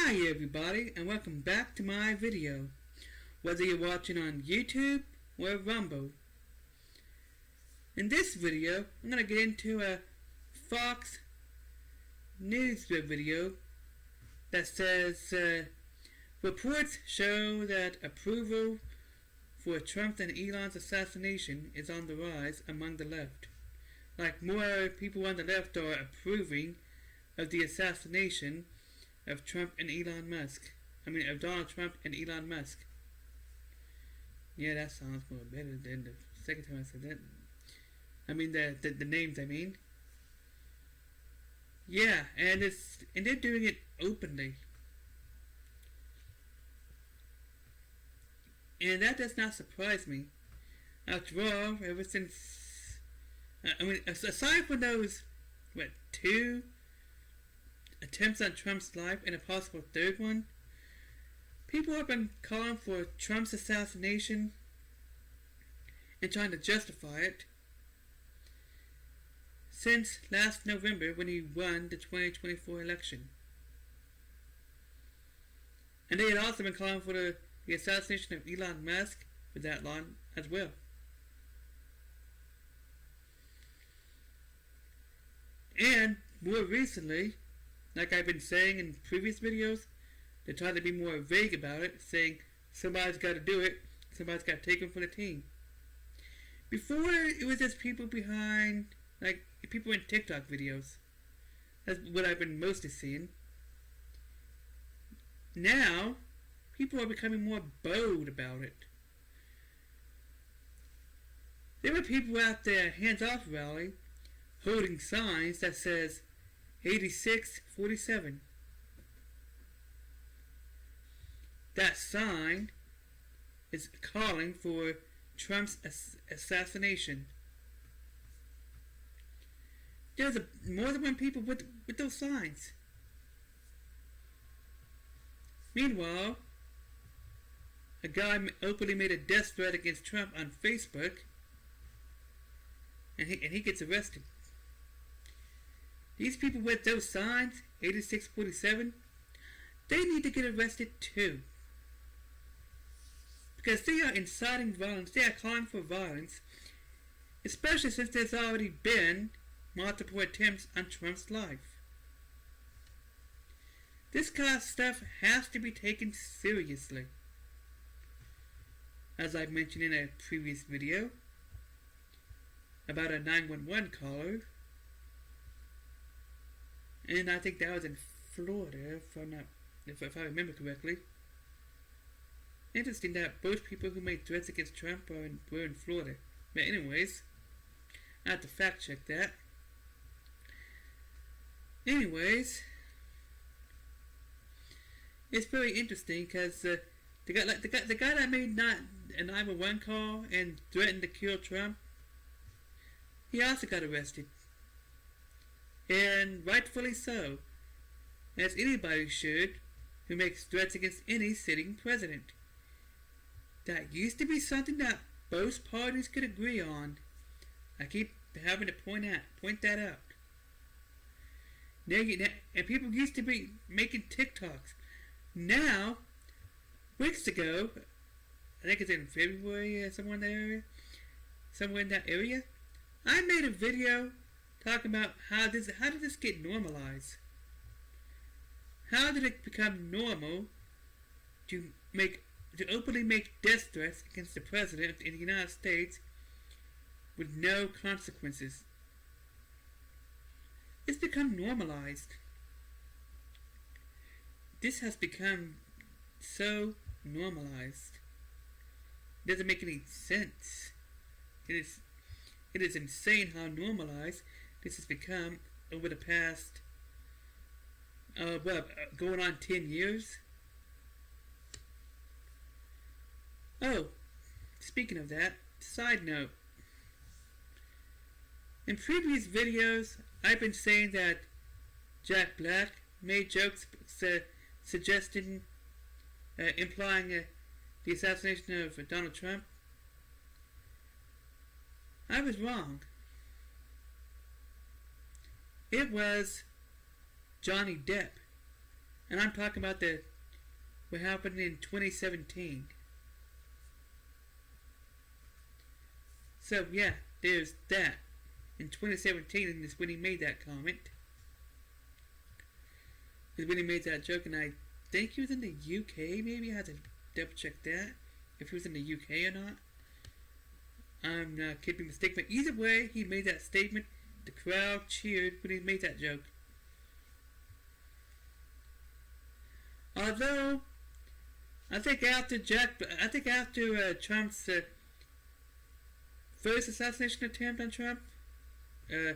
Hi everybody, and welcome back to my video, whether you're watching on YouTube or Rumble. In this video, I'm going to get into a Fox News video that says, reports show that approval for Trump and Elon's assassination is on the rise among the left. Like, more people on the left are approving of the assassination of Trump and Elon Musk. Of Donald Trump and Elon Musk. Yeah, that sounds more better than the second time I said that. The names, Yeah, and they're doing it openly. And that does not surprise me. After all, ever since... aside from those, two attempts on Trump's life and a possible third one, people have been calling for Trump's assassination and trying to justify it since last November when he won the 2024 election. And they had also been calling for the assassination of Elon Musk for that long as well. And more recently, like I've been saying in previous videos, they're trying to be more vague about it, saying somebody's got to do it, somebody's got to take him for the team. Before, it was just people behind, people in TikTok videos. That's what I've been mostly seeing. Now, people are becoming more bold about it. There were people out there, hands-off rally, holding signs that says 8647. That sign is calling for Trump's assassination. There's more than one people with those signs. Meanwhile, a guy openly made a death threat against Trump on Facebook, and he gets arrested. These people with those signs, 8647, they need to get arrested too. Because they are inciting violence, they are calling for violence, especially since there's already been multiple attempts on Trump's life. This kind of stuff has to be taken seriously. As I mentioned in a previous video about a 911 caller, and I think that was in Florida, if I remember correctly. Interesting that both people who made threats against Trump were in Florida. But anyways, I have to fact check that. Anyways, it's very interesting because the guy that made a 911 call and threatened to kill Trump, he also got arrested. And rightfully so, as anybody should who makes threats against any sitting president. That used to be something that both parties could agree on. I keep having to point that out. And people used to be making TikToks. Now, weeks ago, I think it's in February, somewhere in that area, I made a video talking about how did this get normalized? How did it become normal to openly make death threats against the president in the United States with no consequences? It's become normalized. This has become so normalized. It doesn't make any sense. It is insane how normalized this has become over the past, going on 10 years. Oh, speaking of that, side note. In previous videos, I've been saying that Jack Black made jokes suggesting, implying the assassination of Donald Trump. I was wrong. It was Johnny Depp And I'm talking about what happened in 2017. So yeah, there's that. In 2017 is when he made that comment. Is when he made that joke, and I think he was in the UK, maybe? I had to double check that. If he was in the UK or not. I'm not keeping mistake, but either way, he made that statement. The crowd cheered when he made that joke. Although, I think after Trump's first assassination attempt on Trump, I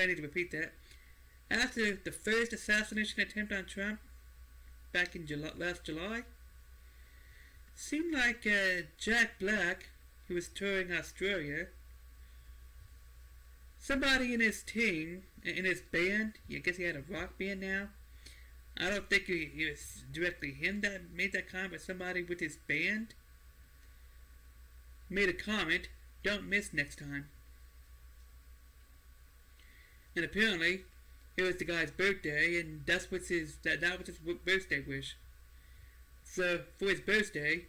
need to repeat that. After the first assassination attempt on Trump, back in last July, seemed like Jack Black, who was touring Australia, somebody in his team, in his band, I guess he had a rock band now. I don't think it was directly him that made that comment, but somebody with his band made a comment, "Don't miss next time." And apparently, it was the guy's birthday, and that was his birthday wish. So, for his birthday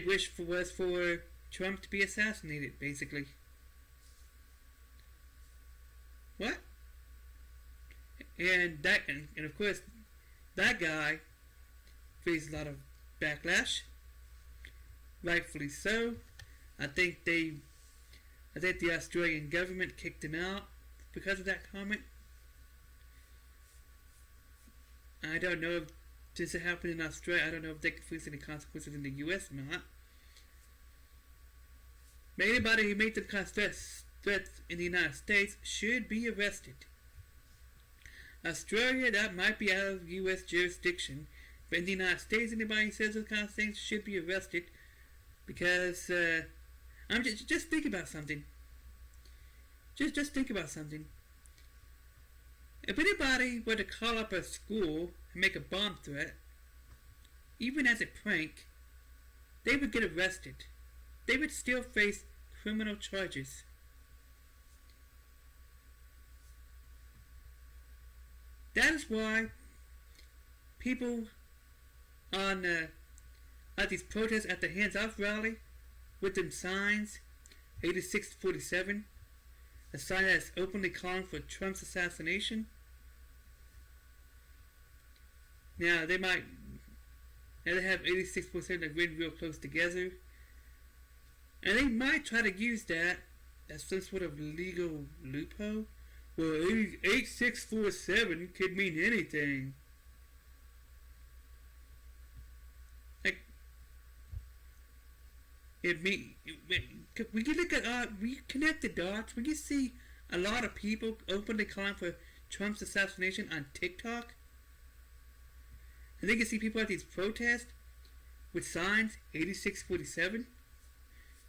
wish was for Trump to be assassinated, basically. What? And of course, that guy faced a lot of backlash. Rightfully so. I think the Australian government kicked him out because of that comment. I don't know if this happened in Australia. I don't know if they could face any consequences in the US or not. But anybody who made the kind of threats in the United States should be arrested. Australia, that might be out of US jurisdiction. But in the United States, anybody who says those kind of things should be arrested. Because, I'm just think about something. Just think about something. If anybody were to call up a school and make a bomb threat, even as a prank, they would get arrested. They would still face criminal charges. That is why people at these protests at the Hands Off rally with them signs, 8647, a sign that is openly calling for Trump's assassination. Now they have 8647 that written real close together, and they might try to use that as some sort of legal loophole. Well, 8647 could mean anything. Like, we can look at, we connect the dots. We can see a lot of people openly calling for Trump's assassination on TikTok. And they can see people at these protests with signs, 8647,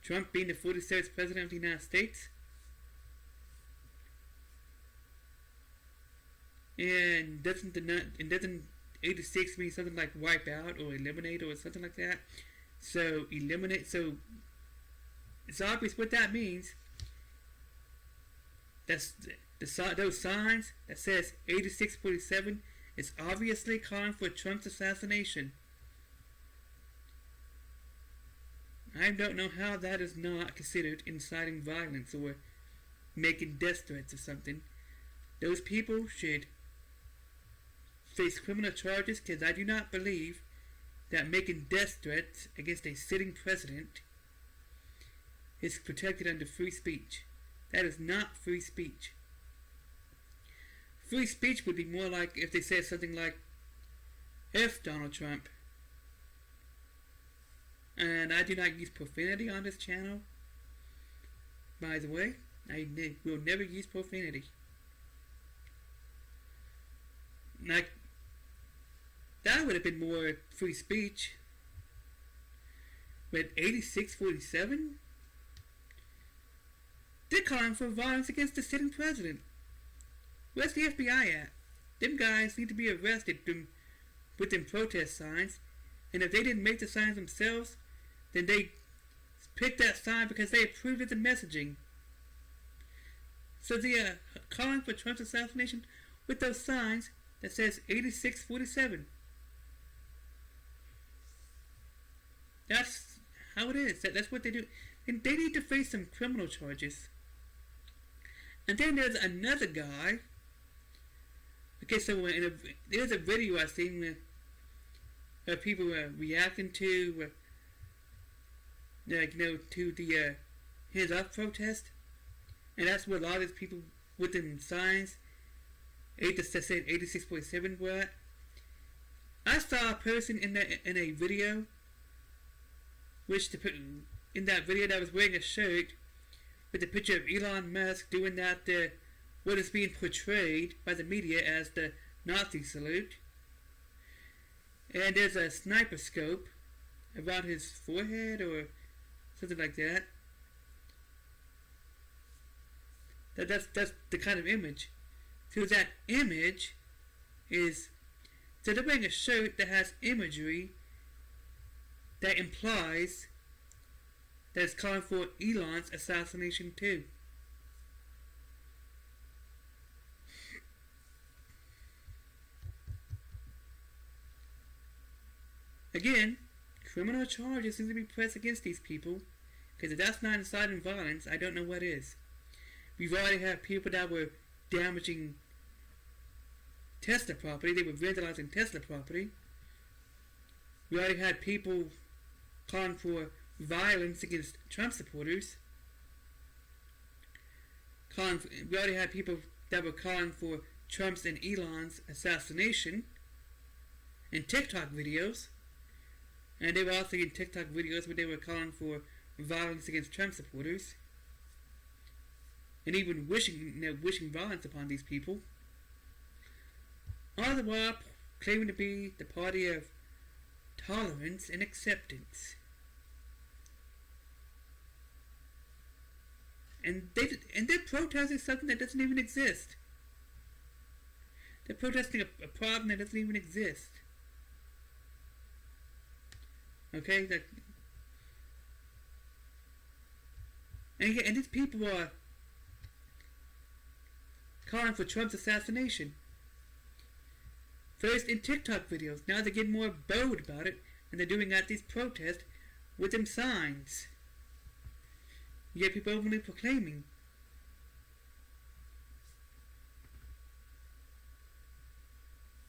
Trump being the 47th president of the United States. And doesn't 86 mean something like wipe out or eliminate or something like that? So eliminate. So it's obvious what that means. That's those signs that says 8647 is obviously calling for Trump's assassination. I don't know how that is not considered inciting violence or making death threats or something. Those people should face criminal charges, because I do not believe that making death threats against a sitting president is protected under free speech. That is not free speech. Free speech would be more like if they said something like, F Donald Trump. And I do not use profanity on this channel. By the way, I will never use profanity. Like, that would have been more free speech. But 8647? They're calling for violence against the sitting president. Where's the FBI at? Them guys need to be arrested with them protest signs. And if they didn't make the signs themselves, then they picked that sign because they approved of the messaging. So the calling for Trump's assassination with those signs that says 8647. That's how it is. That's what they do. And they need to face some criminal charges. And then there's another guy. Okay, so there's a video I've seen where people were reacting to, to the Hands Up protest. And that's where a lot of these people with them signs, that said 86.7 were at. I saw a person in a video, in that video that was wearing a shirt with a picture of Elon Musk doing that, what is being portrayed by the media as the Nazi salute. And there's a sniper scope around his forehead or something like that. That's the kind of image. So that image is, so they're wearing a shirt that has imagery that implies that it's calling for Elon's assassination too. Again, criminal charges need to be pressed against these people, because if that's not inciting violence, I don't know what is. We've already had people that were damaging Tesla property. They were vandalizing Tesla property. We already had people calling for violence against Trump supporters. We already had people that were calling for Trump's and Elon's assassination in TikTok videos. And they were also in TikTok videos where they were calling for violence against Trump supporters. And even wishing violence upon these people. All the while claiming to be the party of tolerance and acceptance. And they're protesting something that doesn't even exist. They're protesting a problem that doesn't even exist. Okay? And these people are calling for Trump's assassination. First in TikTok videos. Now they're getting more bold about it, and they're doing at these protests with them signs. You get people openly proclaiming.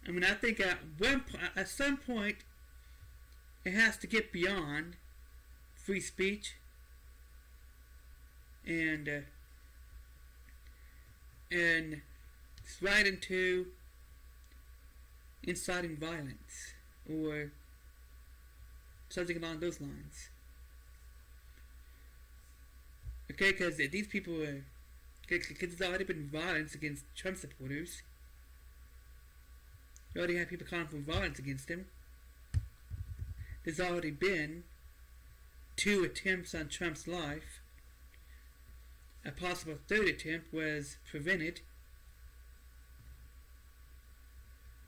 I mean, I think at some point it has to get beyond free speech and it's right into inciting violence or something along those lines. Okay, because these people are, because there's already been violence against Trump supporters. You already have people calling for violence against him. There's already been 2 attempts on Trump's life. A possible 3rd attempt was prevented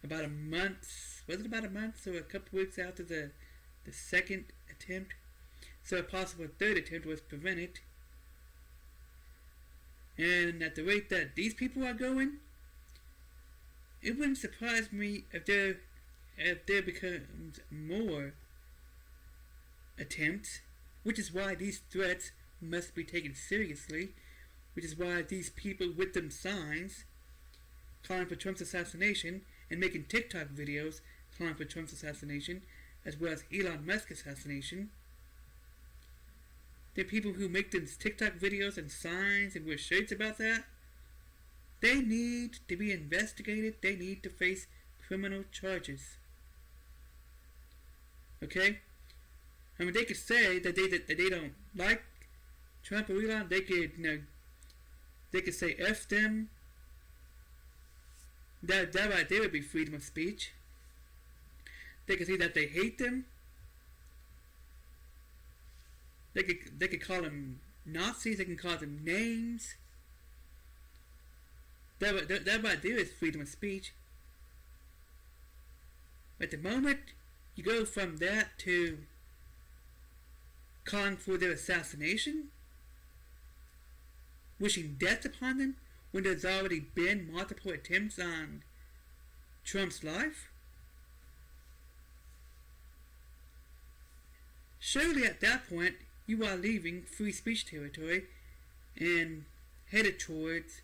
about a month, was it about a month or a couple weeks after the 2nd attempt? So a possible 3rd attempt was prevented. And at the rate that these people are going, it wouldn't surprise me if there becomes more attempts, which is why these threats must be taken seriously, which is why these people with them signs calling for Trump's assassination and making TikTok videos calling for Trump's assassination, as well as Elon Musk's assassination. The people who make these TikTok videos and signs and wear shirts about that, they need to be investigated. They need to face criminal charges. Okay? I mean, they could say that they don't like Trump or Elon. They could, they could say F them. That right there would be freedom of speech. They could say that they hate them. They could call them Nazis. They can call them names. That right there is freedom of speech. At the moment, you go from that to calling for their assassination, wishing death upon them, when there's already been multiple attempts on Trump's life? Surely at that point, you are leaving free speech territory and headed towards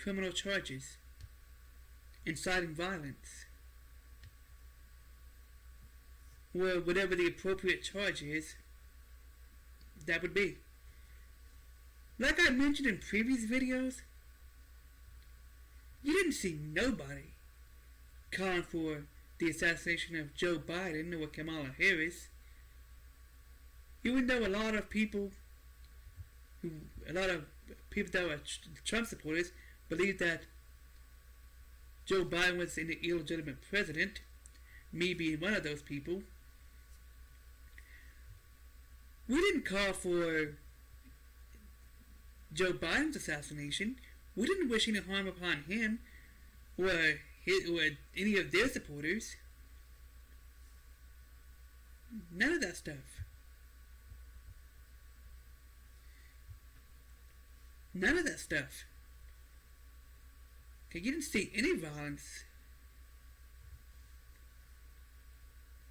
criminal charges, inciting violence, or whatever the appropriate charge is that would be. Like I mentioned in previous videos, you didn't see nobody calling for the assassination of Joe Biden or Kamala Harris. Even though a lot of people that were Trump supporters believe that Joe Biden was an illegitimate president, me being one of those people, we didn't call for Joe Biden's assassination. We didn't wish any harm upon him or any of their supporters. None of that stuff. None of that stuff. Okay, you didn't see any violence.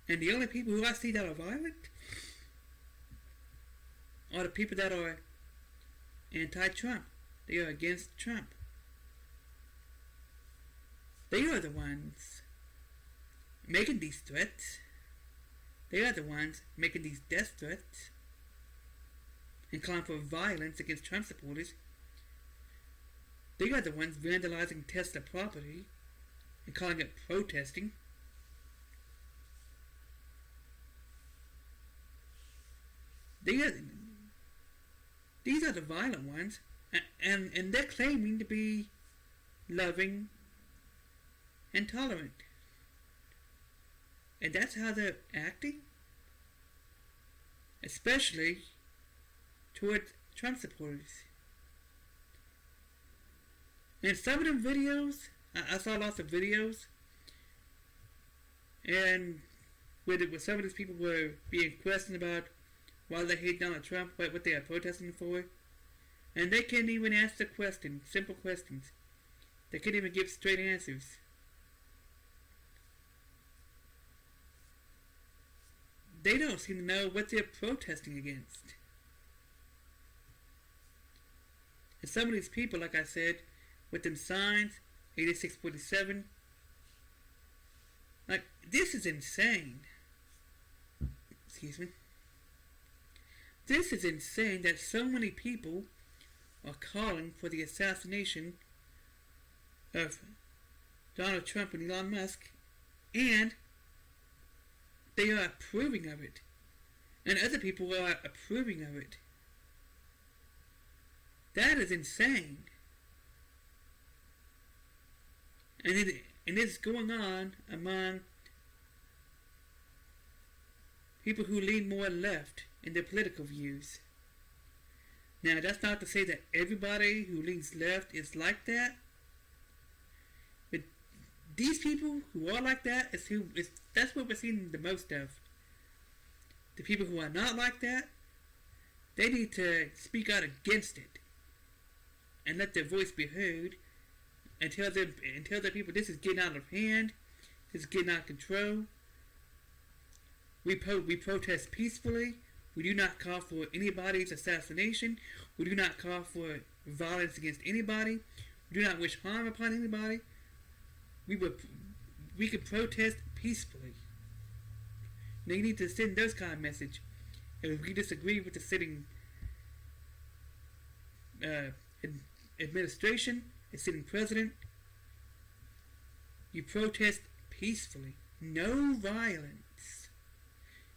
And the only people who I see that are violent are the people that are anti-Trump. They are against Trump. They are the ones making these threats. They are the ones making these death threats and calling for violence against Trump supporters. They are the ones vandalizing Tesla property and calling it protesting. These are the violent ones, and they're claiming to be loving and tolerant. And that's how they're acting, especially towards Trump supporters. And some of them videos, I saw lots of videos, and where some of these people were being questioned about why they hate Donald Trump, what they are protesting for, and they can't even answer questions, simple questions. They can't even give straight answers. They don't seem to know what they're protesting against. And some of these people, like I said, with them signs, 8647, like, this is insane. Excuse me. This is insane that so many people are calling for the assassination of Donald Trump and Elon Musk, and they are approving of it. And other people are approving of it. That is insane. And it's going on among people who lean more left in their political views. Now, that's not to say that everybody who leans left is like that. But these people who are like that that's what we're seeing the most of. The people who are not like that, they need to speak out against it and let their voice be heard, and tell the people this is getting out of hand, this is getting out of control. We protest peacefully. We do not call for anybody's assassination. We do not call for violence against anybody. We do not wish harm upon anybody. We can protest peacefully. Now you need to send those kind of message. And if we disagree with the sitting administration, the sitting president, you protest peacefully. No violence.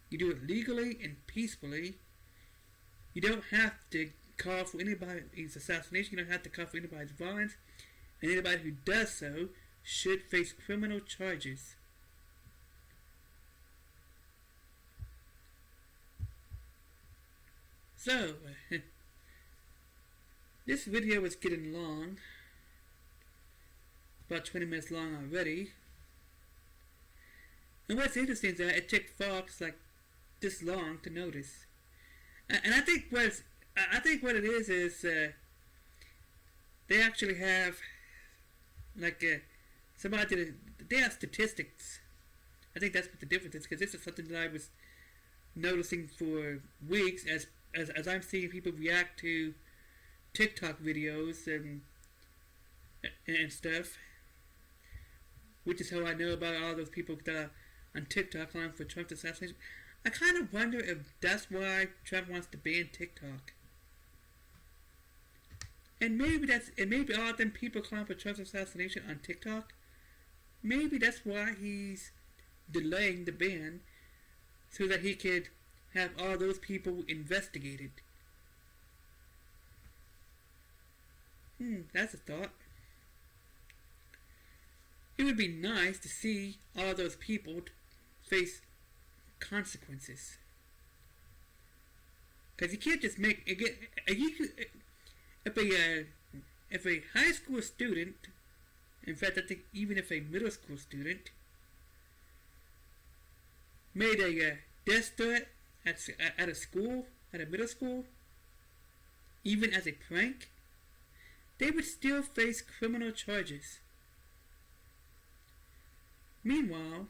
You do it legally and peacefully. You don't have to call for anybody's assassination. You don't have to call for anybody's violence. And anybody who does so should face criminal charges. So, this video is getting long. About 20 minutes long already. And what's interesting is that it took Fox like this long to notice. And I think what it is they actually have like somebody. They have statistics. I think that's what the difference is, because this is something that I was noticing for weeks as I'm seeing people react to TikTok videos and stuff, which is how I know about all those people that are on TikTok calling for Trump's assassination. I kind of wonder if that's why Trump wants to ban TikTok. And maybe all them people calling for Trump's assassination on TikTok, maybe that's why he's delaying the ban, so that he could have all those people investigated. That's a thought. It would be nice to see all those people face consequences. Because you can't just make if a high school student, in fact I think even if a middle school student made a death threat at a school, at a middle school, even as a prank, they would still face criminal charges. Meanwhile,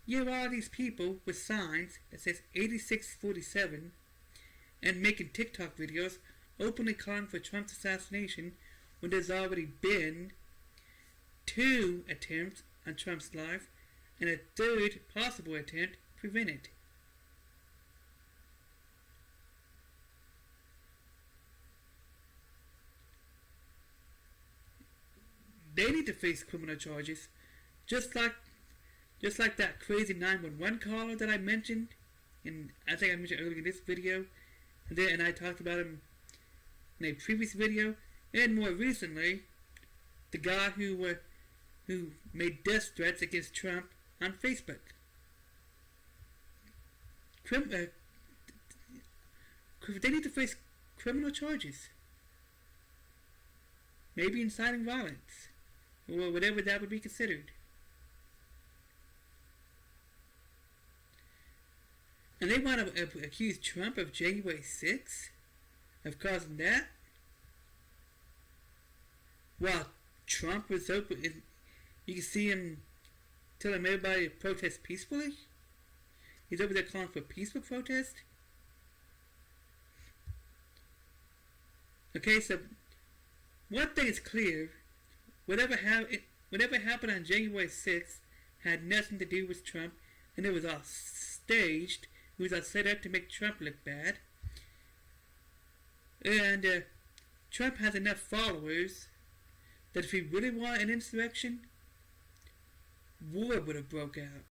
you have all these people with signs that says 8647 and making TikTok videos openly calling for Trump's assassination when there's already been 2 attempts on Trump's life and a 3rd possible attempt prevented. They need to face criminal charges, just like that crazy 911 caller that I mentioned, and I think I mentioned earlier in this video, and I talked about him in a previous video, and more recently, the guy who made death threats against Trump on Facebook. They need to face criminal charges, maybe inciting violence, or whatever that would be considered. And they want to accuse Trump of January 6th, of causing that. While Trump was open, you can see him telling everybody to protest peacefully. He's over there calling for peaceful protest. Okay, so one thing is clear: whatever happened on January 6th had nothing to do with Trump, and it was all staged. It was all set up to make Trump look bad. And Trump has enough followers that if he really wanted an insurrection, war would have broke out.